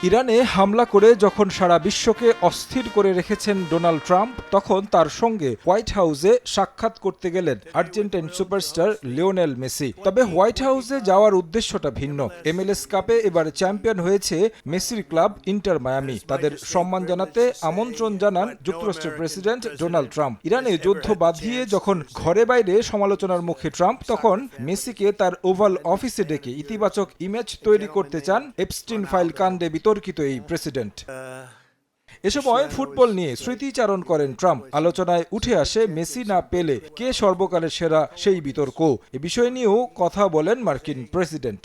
ইরানে হামলা করে যখন সারা বিশ্বকে অস্থির করে রেখেছেন ডোনাল্ড ট্রাম্প, তখন তার সঙ্গে হোয়াইট হাউসে সাক্ষাৎ করতে গেলেন আর্জেন্টাইন সুপারস্টার লিওনেল মেসি। তবে হোয়াইট হাউসে যাওয়ার উদ্দেশ্যটা ভিন্ন। MLS কাপে এবার চ্যাম্পিয়ন হয়েছে মেসির ক্লাব ইন্টার মায়ামি। তাদের সম্মান জানাতে আমন্ত্রণ জানান যুক্তরাষ্ট্রের প্রেসিডেন্ট ডোনাল্ড ট্রাম্প। ইরানে যুদ্ধ বাঁধিয়ে যখন ঘরে বাইরে সমালোচনার মুখে ট্রাম্প, তখন মেসিকে তার ওভাল অফিসে ডেকে ইতিবাচক ইমেজ তৈরি করতে চান এপস্টিন ফাইল কাণ্ডে বিতর্কিত এই প্রেসিডেন্ট। এ সময় ফুটবল নিয়ে স্মৃতিচারণ করেন ট্রাম্প। আলোচনায় উঠে আসে মেসি না পেলে কে সর্বকালের সেরা সেই বিতর্ক। এ বিষয় নিয়েও কথা বলেন মার্কিন প্রেসিডেন্ট।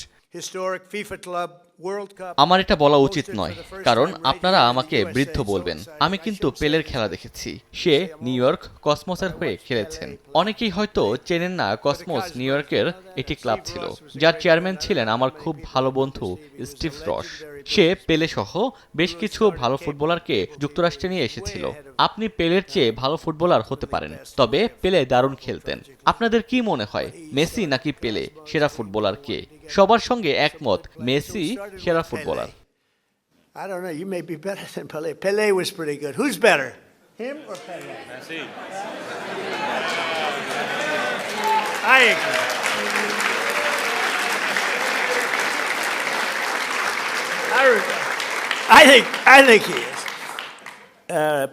আমার এটা বলা উচিত নয়, কারণ আপনারা আমাকে বৃদ্ধ বলবেন। আমি কিন্তু পেলের খেলা দেখেছি। সে নিউ ইয়র্ক কসমোসের হয়ে খেলেছেন। অনেকেই হয়তো চেনেন না, কসমোস নিউ ইয়র্কের একটি ক্লাব ছিল, যার চেয়ারম্যান ছিলেন আমার খুব ভালো বন্ধু স্টিভ রস। সে পেলে সহ বেশ কিছু ভালো ফুটবলারকে যুক্তরাষ্ট্রে নিয়ে এসেছিল। আপনি পেলের চেয়ে ভালো ফুটবলার হতে পারেন, তবে পেলে দারুণ খেলতেন। আপনাদের কি মনে হয়, মেসি নাকি পেলে সেরা ফুটবলার কে? সবার সঙ্গে একমত, মেসি সেরা footballer. I don't know. You may be better than Pele. Pele was pretty good. Who's better, him or Pele? Messi. I agree. I think he is.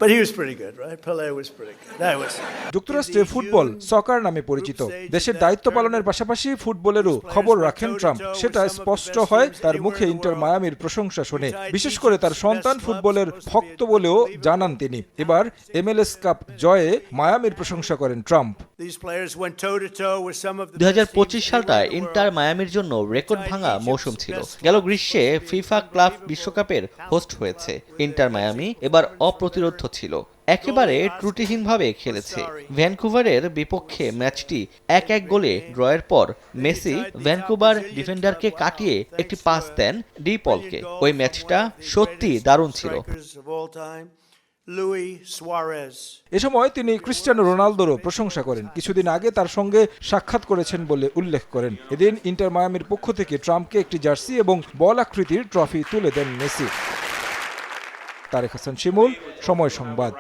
But he was pretty good, right? Pele was pretty good. That was. যুক্তরাষ্ট্রে football সকার নামে পরিচিত। দেশের দায়িত্ব পালনের পাশাপাশি ফুটবলেরও খবর রাখেন Trump. সেটা স্পষ্ট হয় তার মুখে ইন্টার মায়ামির প্রশংসা শুনে। বিশেষ করে তার সন্তান ফুটবলের ভক্ত বলেও জানান তিনি। এবার MLS কাপ জয়ে মায়ামির প্রশংসা করেন ট্রাম্প। 2025 সালটা ইন্টার মায়ামির জন্য রেকর্ড ভাঙা মৌসুম ছিল। গেল গ্রীষ্মে ফিফা ক্লাব বিশ্বকাপের হোস্ট হয়েছে ইন্টার মায়ামি। এবার অপ্রতিরোধ্য ছিল, একেবারে ত্রুটিহীনভাবে খেলেছে। ভ্যানকুভারের বিপক্ষে ম্যাচটি 1-1 গোলে ড্রয়ের পর মেসি ভ্যানকুভার ডিফেন্ডারকে কাটিয়ে একটি পাস দেন ডি পলকে। ওই ম্যাচটা সত্যি দারুণ ছিল। এ সময় তিনি ক্রিস্টিয়ানো রোনালদোরও প্রশংসা করেন। কিছুদিন আগে তার সঙ্গে সাক্ষাৎ করেছেন বলে উল্লেখ করেন। এদিন ইন্টার মায়ামির পক্ষ থেকে ট্রাম্পকে একটি জার্সি এবং বল আকৃতির ট্রফি তুলে দেন মেসি। তারেক হাসান শিমুল, সময় সংবাদ।